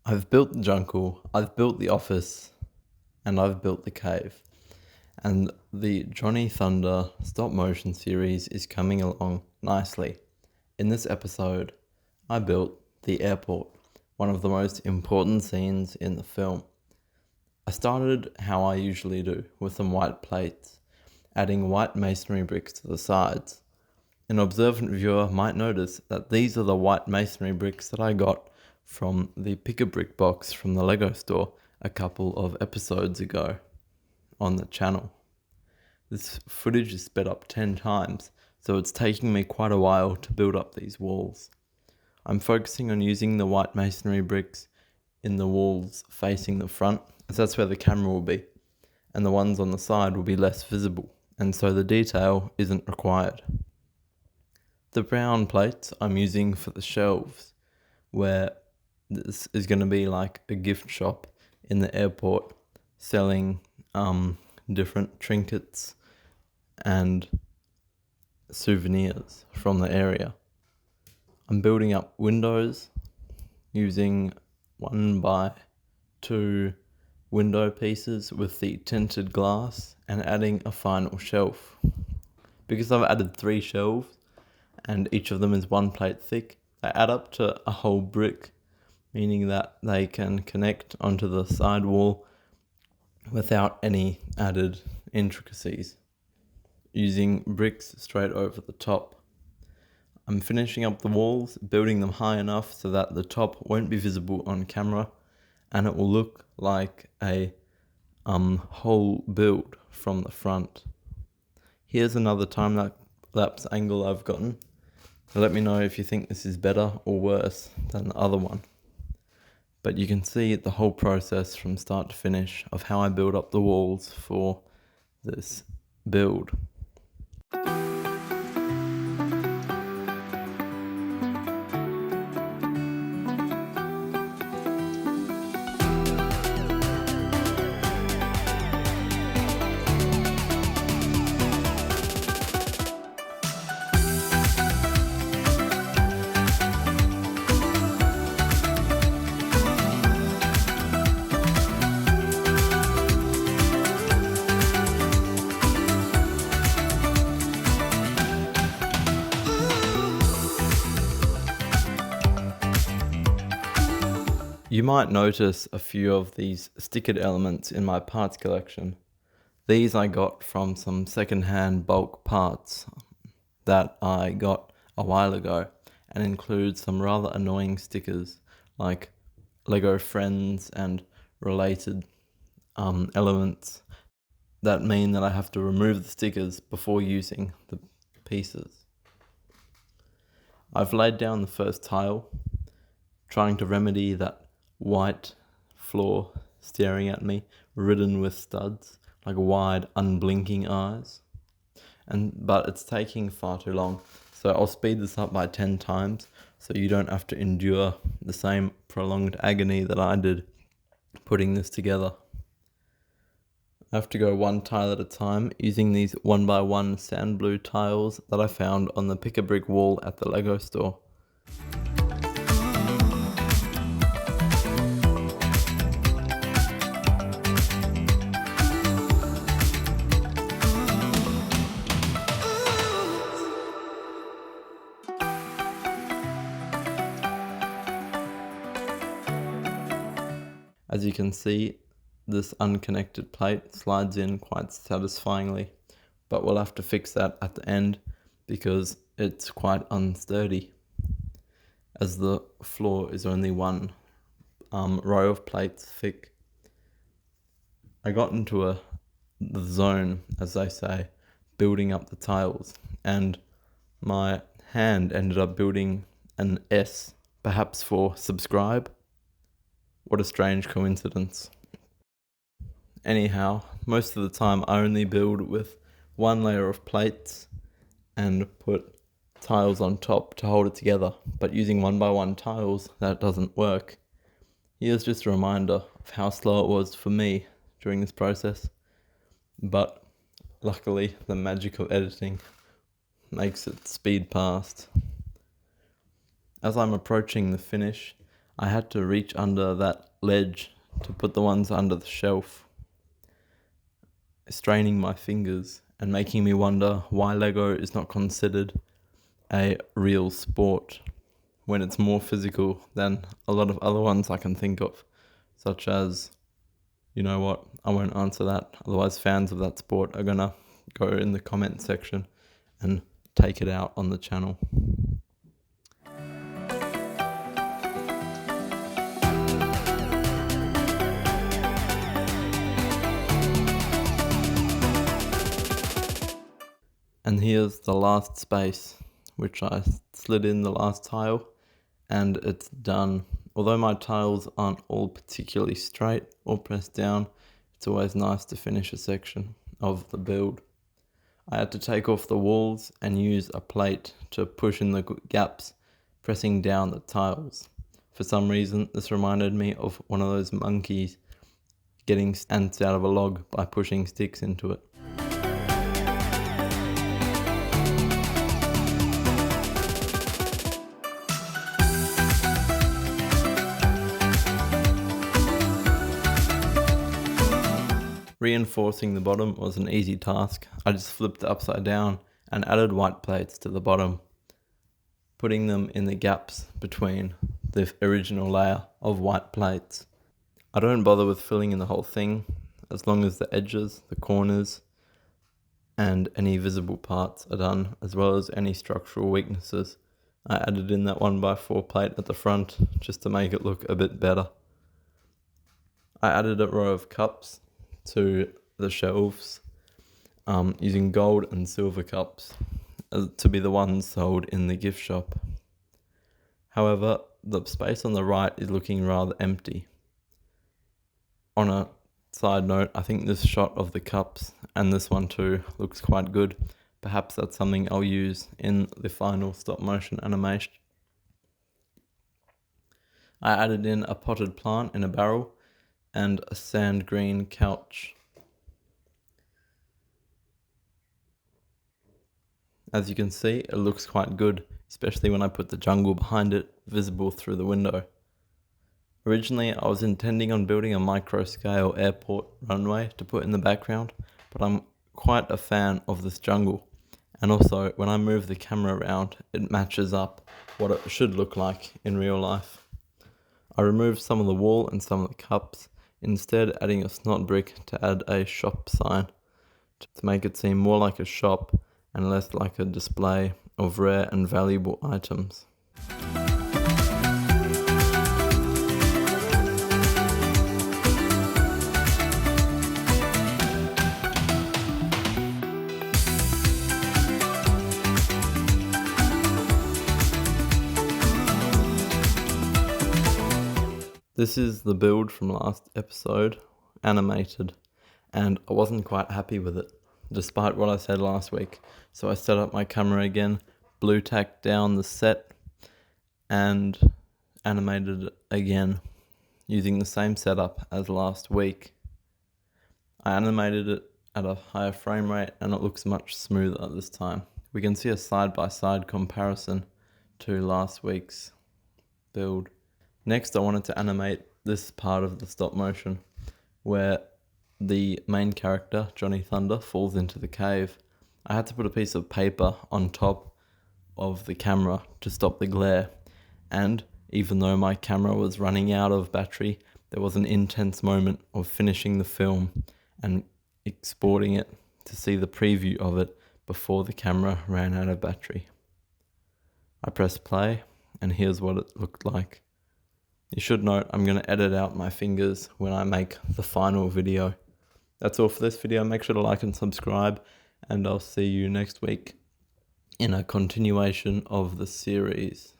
I've built the jungle, I've built the office, and I've built the cave. And the Johnny Thunder stop motion series is coming along nicely. In this episode, I built the airport, one of the most important scenes in the film. I started how I usually do, with some white plates, adding white masonry bricks to the sides. An observant viewer might notice that these are the white masonry bricks that I got from the pick-a-brick box from the Lego store a couple of episodes ago on the channel. This footage is sped up 10 times, so it's taking me quite a while to build up these walls. I'm focusing on using the white masonry bricks in the walls facing the front, as that's where the camera will be, and the ones on the side will be less visible, and so the detail isn't required. The brown plates I'm using for the shelves, where this is going to be like a gift shop in the airport selling different trinkets and souvenirs from the area. I'm building up windows using 1x2 window pieces with the tinted glass and adding a final shelf. Because I've added 3 shelves and each of them is 1 plate thick, they add up to a whole brick, meaning that they can connect onto the side wall without any added intricacies, using bricks straight over the top. I'm finishing up the walls, building them high enough so that the top won't be visible on camera and it will look like a whole build from the front. Here's another time-lapse angle I've gotten. Let me know if you think this is better or worse than the other one. But you can see the whole process from start to finish of how I build up the walls for this build. You might notice a few of these stickered elements in my parts collection. These I got from some secondhand bulk parts that I got a while ago and include some rather annoying stickers like Lego Friends and related elements that mean that I have to remove the stickers before using the pieces. I've laid down the first tile, trying to remedy that white floor staring at me, ridden with studs, like wide, unblinking eyes. But it's taking far too long, so I'll speed this up by 10 times so you don't have to endure the same prolonged agony that I did putting this together. I have to go one tile at a time using these 1x1 sand blue tiles that I found on the pick-a-brick wall at the Lego store. As you can see, this unconnected plate slides in quite satisfyingly, but we'll have to fix that at the end because it's quite unsturdy, as the floor is only one row of plates thick. I got into the zone, as they say, building up the tiles, and my hand ended up building an S, perhaps for subscribe. What a strange coincidence. Anyhow, most of the time I only build with 1 layer of plates and put tiles on top to hold it together, but using 1x1 tiles, that doesn't work. Here's just a reminder of how slow it was for me during this process, but luckily the magic of editing makes it speed past. As I'm approaching the finish, I had to reach under that ledge to put the ones under the shelf, straining my fingers and making me wonder why Lego is not considered a real sport when it's more physical than a lot of other ones I can think of, such as, you know what, I won't answer that, otherwise fans of that sport are gonna go in the comment section and take it out on the channel. And here's the last space, which I slid in the last tile, and it's done. Although my tiles aren't all particularly straight or pressed down, it's always nice to finish a section of the build. I had to take off the walls and use a plate to push in the gaps, pressing down the tiles. For some reason, this reminded me of one of those monkeys getting ants out of a log by pushing sticks into it. Reinforcing the bottom was an easy task. I just flipped it upside down and added white plates to the bottom, putting them in the gaps between the original layer of white plates. I don't bother with filling in the whole thing, as long as the edges, the corners, and any visible parts are done, as well as any structural weaknesses. I added in that 1x4 plate at the front just to make it look a bit better. I added a row of cups to the shelves, using gold and silver cups to be the ones sold in the gift shop. However, the space on the right is looking rather empty. On a side note, I think this shot of the cups and this one too looks quite good. Perhaps that's something I'll use in the final stop motion animation. I added in a potted plant in a barrel and a sand green couch. As you can see, it looks quite good, especially when I put the jungle behind it, visible through the window. Originally, I was intending on building a micro-scale airport runway to put in the background, but I'm quite a fan of this jungle. And also, when I move the camera around, it matches up what it should look like in real life. I removed some of the wall and some of the cups, instead adding a snot brick to add a shop sign to make it seem more like a shop and less like a display of rare and valuable items. This is the build from last episode, animated, and I wasn't quite happy with it, despite what I said last week. So I set up my camera again, blue tacked down the set, and animated it again, using the same setup as last week. I animated it at a higher frame rate and it looks much smoother this time. We can see a side-by-side comparison to last week's build. Next, I wanted to animate this part of the stop motion where the main character, Johnny Thunder, falls into the cave. I had to put a piece of paper on top of the camera to stop the glare, and even though my camera was running out of battery, there was an intense moment of finishing the film and exporting it to see the preview of it before the camera ran out of battery. I pressed play, and here's what it looked like. You should note I'm going to edit out my fingers when I make the final video. That's all for this video. Make sure to like and subscribe, and I'll see you next week in a continuation of the series.